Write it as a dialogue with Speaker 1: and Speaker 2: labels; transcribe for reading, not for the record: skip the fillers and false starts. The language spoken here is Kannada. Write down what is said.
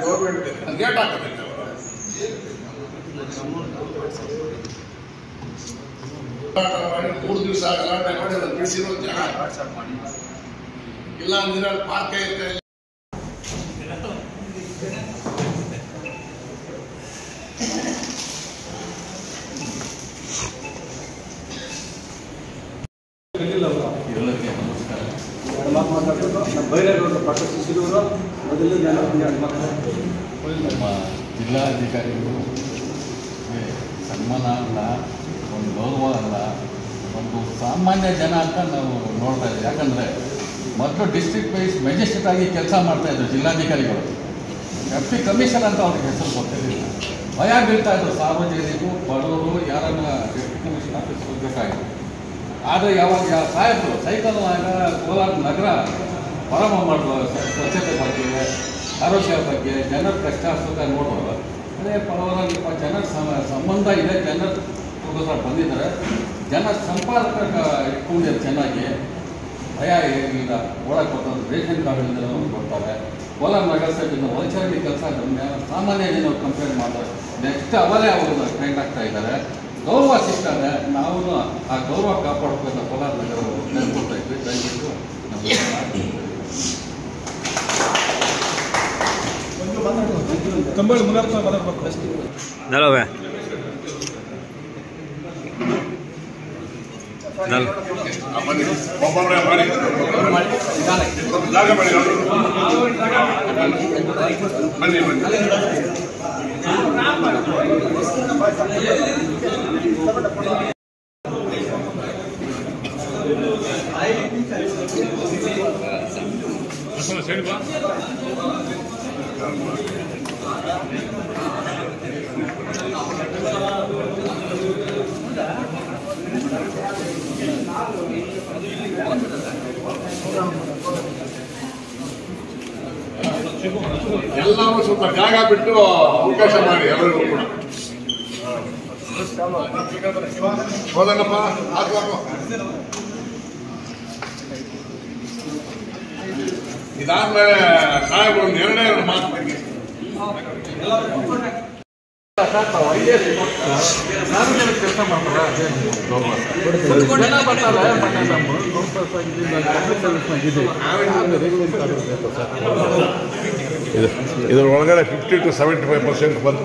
Speaker 1: ಗೌರ್ಮೆಂಟ್ ಗೇಟ್ ಹಾಕೋದಿಲ್ಲ ಮಾಡಿ 3 ದಿವಸ ಗಲಾಟೆ ಮಾಡಿ ಅದನ್ನು ಬಿಡಿಸಿರೋ ಜನ ಇಲ್ಲ ಅಂದ್ರೆ ಪಾರ್ಕ್ ಇರುತ್ತೆ.
Speaker 2: ಎಲ್ಲರಿಗೆ ನಮಸ್ಕಾರ. ನಮ್ಮ ಬೈರೇಗೌಡರು ಪಟ್ಟ ಶಿಶಿರೂರು ಮೊದಲು ನಮ್ಮ ಜಿಲ್ಲಾಧಿಕಾರಿಗಳು ಸನ್ಮಾನ ಅಲ್ಲ, ಒಂದು ಗೌರವ ಅಲ್ಲ, ಒಂದು ಸಾಮಾನ್ಯ ಜನ ಅಂತ ನಾವು ನೋಡ್ತಾ ಇದ್ದೀವಿ. ಯಾಕಂದರೆ ಮೊದಲು ಡಿಸ್ಟ್ರಿಕ್ಟ್ ವೈಸ್ ಮೆಜೆಸ್ಟ್ರೇಟ್ ಆಗಿ ಕೆಲಸ ಮಾಡ್ತಾಯಿದ್ರು ಜಿಲ್ಲಾಧಿಕಾರಿಗಳು. ಡೆಪ್ಟಿ ಕಮಿಷನರ್ ಅಂತ ಅವ್ರಿಗೆ ಹೆಸರು ಗೊತ್ತಿರಲಿಲ್ಲ. ಭಯ ಬೀಳ್ತಾಯಿದ್ರು ಸಾರ್ವಜನಿಕರು, ಬಡವರು ಯಾರನ್ನ ಡೆಪ್ಟಿ ಕಮಿಷನ್ ಆಫೀಸ್ ಹೋಗಬೇಕಾಗಿತ್ತು. ಆದರೆ ಯಾವಾಗ ಸಾಹೇಬರು ಸೈಕಲ್ ಕೋಲಾರ ನಗರ ಪ್ರಾರಂಭ ಮಾಡುವ ಸ್ವಚ್ಛತೆ ಬಗ್ಗೆ, ಆರೋಗ್ಯ ಬಗ್ಗೆ, ಜನರ ಕಷ್ಟ ಸುಖ ನೋಡುವ ಅದೇ ಪರವಾಗಿ ಜನರ ಸಂಬಂಧ ಇದೆ. ಜನರ ಬಂದಿದ್ದಾರೆ, ಜನ ಸಂಪಾದಕ ಇಟ್ಕೊಂಡಿದ್ದಾರೆ ಚೆನ್ನಾಗಿ. ಭಯ ಏನಿಲ್ಲ, ಒಳಗೆ ಕೊಟ್ಟರು ರೇಷನ್ ಕಾರ್ಡಿಂದ ಕೊಡ್ತಾರೆ. ಕೋಲಾರ ನಗರಸಭೆಯಿಂದ ಒಳಚರಂಡಿ ಕೆಲಸ ಸಾಮಾನ್ಯ ಜನ ಕಂಪ್ಲೇಂಟ್ ಮಾಡ್ತಾರೆ. ನೆಕ್ಸ್ಟ್ ಅವರೇ ಅವರು ಟ್ರೈನ್ ಆಗ್ತಾ ಇದ್ದಾರೆ. ಗೌರವ ಸಿಗ್ತಾರೆ. ನಾವು ಆ ಗೌರವ ಕಾಪಾಡ್ಬೇಕು. ಕೋಲಾರ ನಗರ ನೆನ್ಕೊಳ್ತಾ ಇದ್ವಿ. ದಯವಿಟ್ಟು
Speaker 1: ಎಲ್ಲರೂ ಸ್ವಲ್ಪ ಜಾಗ ಬಿಟ್ಟು ಅವಕಾಶ ಮಾಡಿ ಎಲ್ಲರಿಗೂ ಕೂಡ. ಹೋದನಪ್ಪ ಹಾಕಬೇಕು. ಇದಾದ್ಮೇಲೆ ಸಾಹೇಬ್ ಒಂದು ಎರಡೇ ಮಾತು
Speaker 2: ಸಾರ್ವಜನಿಕ ಕೆಲಸ ಮಾಡ್ತಾರೆ.
Speaker 1: ಇದರ ಒಳಗಡೆ 50 to 75% ಬಂತು.